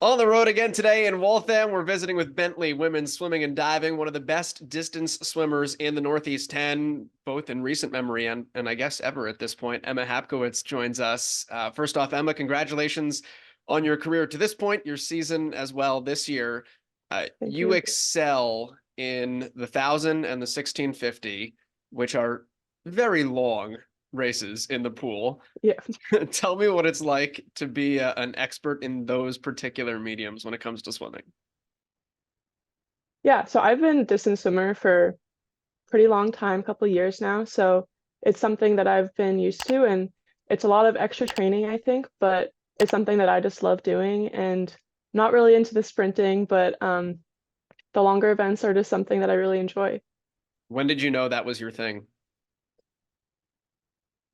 On the road again today in Waltham, we're visiting with Bentley women's swimming and diving, one of the best distance swimmers in the Northeast 10, both in recent memory and I guess ever at this point. Emma Hapkiewicz joins us. First off, Emma, congratulations on your career to this point, your season as well this year. Thank You you. excel in the 1,000 and the 1650, which are very long races in the pool. Yeah. Tell me what it's like to be an expert in those particular mediums when it comes to swimming. Yeah. So I've been distance swimmer for a pretty long time, a couple of years now. So it's something that I've been used to, and it's a lot of extra training, I think, but it's something that I just love doing and not really into the sprinting, but the longer events are just something that I really enjoy. When did you know that was your thing?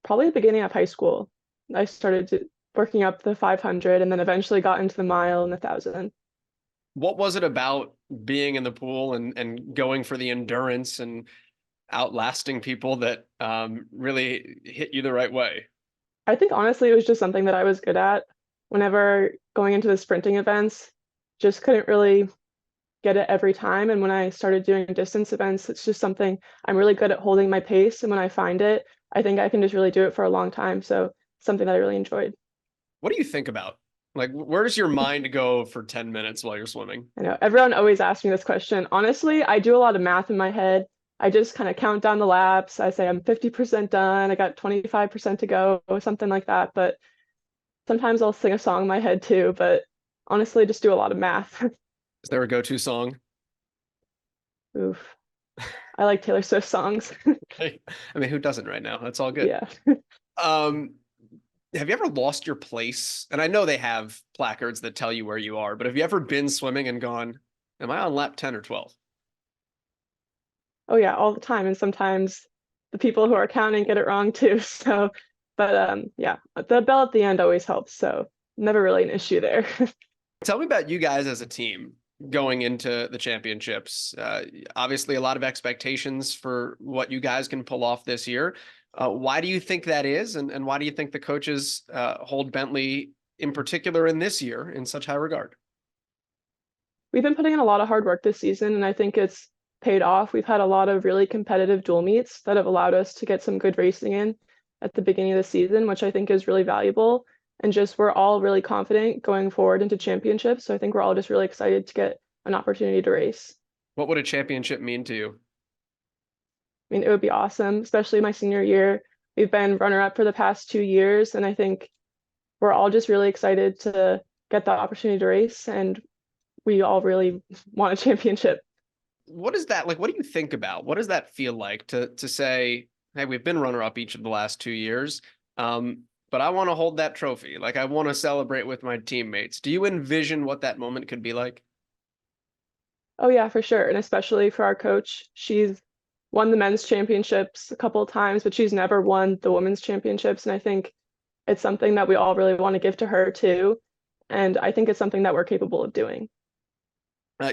Probably the beginning of high school, I started working up the 500 and then eventually got into the mile and the 1,000. What was it about being in the pool and going for the endurance and outlasting people that really hit you the right way? I think honestly, it was just something that I was good at. Whenever going into the sprinting events, just couldn't really get it every time. And when I started doing distance events, it's just something I'm really good at holding my pace. And when I find it, I think I can just really do it for a long time. So something that I really enjoyed. What do you think about? Like, where does your mind go for 10 minutes while you're swimming? I know everyone always asks me this question. Honestly, I do a lot of math in my head. I just kind of count down the laps. I say I'm 50% done. I got 25% to go, or something like that. But sometimes I'll sing a song in my head too. But honestly, just do a lot of math. Is there a go-to song? Oof. I like Taylor Swift songs. I mean, who doesn't right now? That's all good. Yeah. Um, have you ever lost your place? And I know they have placards that tell you where you are, but have you ever been swimming and gone, am I on lap 10 or 12? Oh yeah, all the time. And sometimes the people who are counting get it wrong too. So, but yeah, the bell at the end always helps. So never really an issue there. Tell me about you guys as a team going into the championships. Obviously, a lot of expectations for what you guys can pull off this year. Why do you think that is? And why do you think the coaches hold Bentley in particular in this year in such high regard? We've been putting in a lot of hard work this season, and I think it's paid off. We've had a lot of really competitive dual meets that have allowed us to get some good racing in at the beginning of the season, which I think is really valuable. And just we're all really confident going forward into championships. So I think we're all just really excited to get an opportunity to race. What would a championship mean to you? I mean, it would be awesome, especially my senior year. We've been runner-up for the past 2 years, and I think we're all just really excited to get that opportunity to race, and we all really want a championship. What is that like? What do you think about? What does that feel like to say, hey, we've been runner up each of the last 2 years, but I want to hold that trophy. Like I want to celebrate with my teammates. Do you envision what that moment could be like? Oh yeah, for sure. And especially for our coach, she's won the men's championships a couple of times, but she's never won the women's championships. And I think it's something that we all really want to give to her too. And I think it's something that we're capable of doing.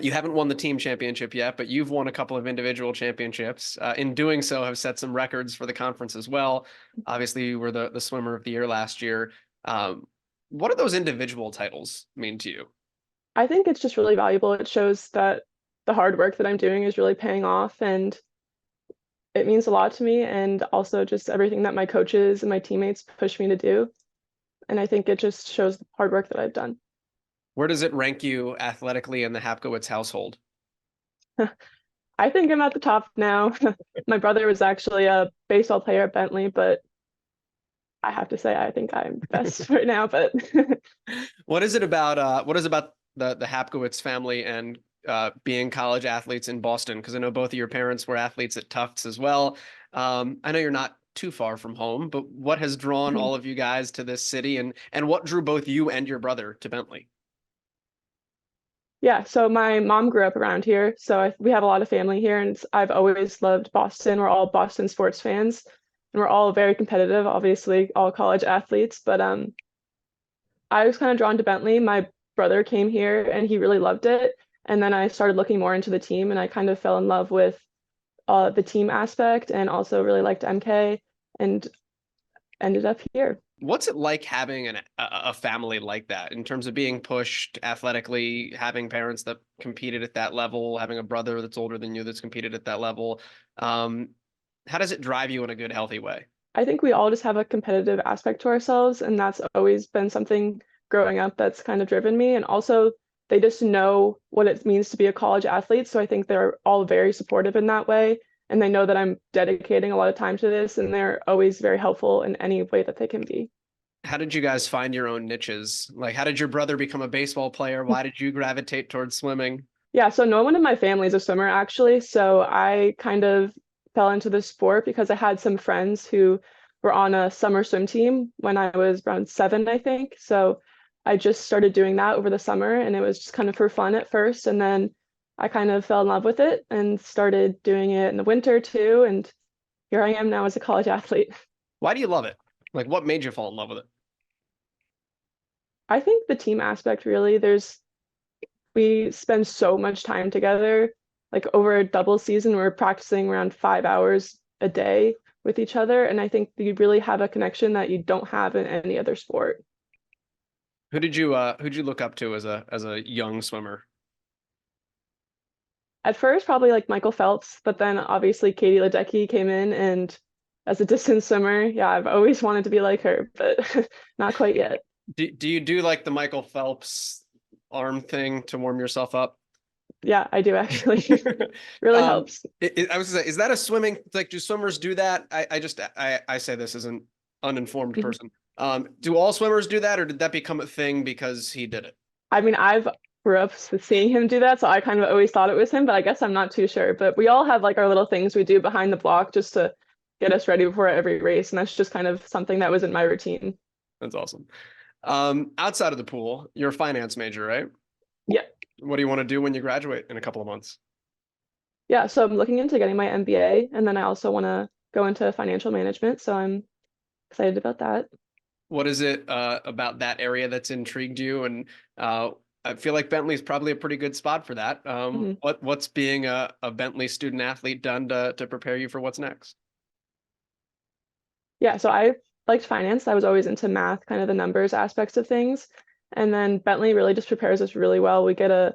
You haven't won the team championship yet, but you've won a couple of individual championships. In doing so, have set some records for the conference as well. Obviously, you were the swimmer of the year last year. What do those individual titles mean to you? I think it's just really valuable. It shows that the hard work that I'm doing is really paying off, and it means a lot to me. And also just everything that my coaches and my teammates push me to do. And I think it just shows the hard work that I've done. Where does it rank you athletically in the Hapkiewicz household? I think I'm at the top now. My brother was actually a baseball player at Bentley, but I have to say I think I'm best right now. But What is about the Hapkiewicz family and being college athletes in Boston? Because I know both of your parents were athletes at Tufts as well. I know you're not too far from home, but what has drawn all of you guys to this city, and what drew both you and your brother to Bentley? yeah, so my mom grew up around here, so we have a lot of family here, and I've always loved Boston. We're all Boston sports fans, and we're all very competitive, obviously, all college athletes. But I was kind of drawn to Bentley. My brother came here, and he really loved it. And then I started looking more into the team, and I kind of fell in love with the team aspect, and also really liked MK, and ended up here. What's it like having a family like that in terms of being pushed athletically, having parents that competed at that level, having a brother that's older than you that's competed at that level? Um, how does it drive you in a good, healthy way? I think we all just have a competitive aspect to ourselves, and that's always been something growing up that's kind of driven me. And also, they just know what it means to be a college athlete. So I think they're all very supportive in that way. And they know that I'm dedicating a lot of time to this, and they're always very helpful in any way that they can be. How did you guys find your own niches? Like, how did your brother become a baseball player? Why did you gravitate towards swimming? Yeah, so no one in my family is a swimmer actually. So I kind of fell into the sport because I had some friends who were on a summer swim team when I was around 7, I think. So I just started doing that over the summer and it was just kind of for fun at first. And then I kind of fell in love with it and started doing it in the winter too. And here I am now as a college athlete. Why do you love it? Like, what made you fall in love with it? I think the team aspect really, we spend so much time together. Like over a double season, we're practicing around 5 hours a day with each other. And I think you really have a connection that you don't have in any other sport. Who'd you look up to as a young swimmer? At first, probably like Michael Phelps, but then obviously Katie Ledecky came in and as a distance swimmer, yeah, I've always wanted to be like her, but not quite yet. Do you do like the Michael Phelps arm thing to warm yourself up? Yeah, I do actually. Really um, helps. I was gonna say, is that a swimming like? Do swimmers do that? I say this as an uninformed Mhm. person. Do all swimmers do that, or did that become a thing because he did it? I mean, I've grew up seeing him do that, so I kind of always thought it was him, but I guess I'm not too sure. But we all have like our little things we do behind the block just to get us ready before every race, and that's just kind of something that was in my routine. That's awesome. Outside of the pool, you're a finance major, right? Yeah. What do you want to do when you graduate in a couple of months? Yeah, so I'm looking into getting my MBA, and then I also want to go into financial management, so I'm excited about that. What is it about that area that's intrigued you? And I feel like Bentley's probably a pretty good spot for that. Mhm. What's being a Bentley student athlete done to prepare you for what's next? Yeah, so I liked finance. I was always into math, kind of the numbers aspects of things. And then Bentley really just prepares us really well. We get a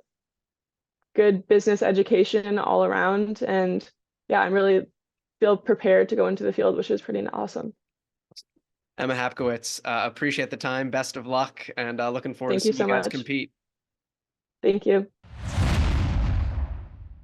good business education all around. And yeah, I'm really feel prepared to go into the field, which is pretty awesome. Emma Hapkiewicz, appreciate the time. Best of luck, and looking forward to Thank you seeing you so guys much. compete. Thank you.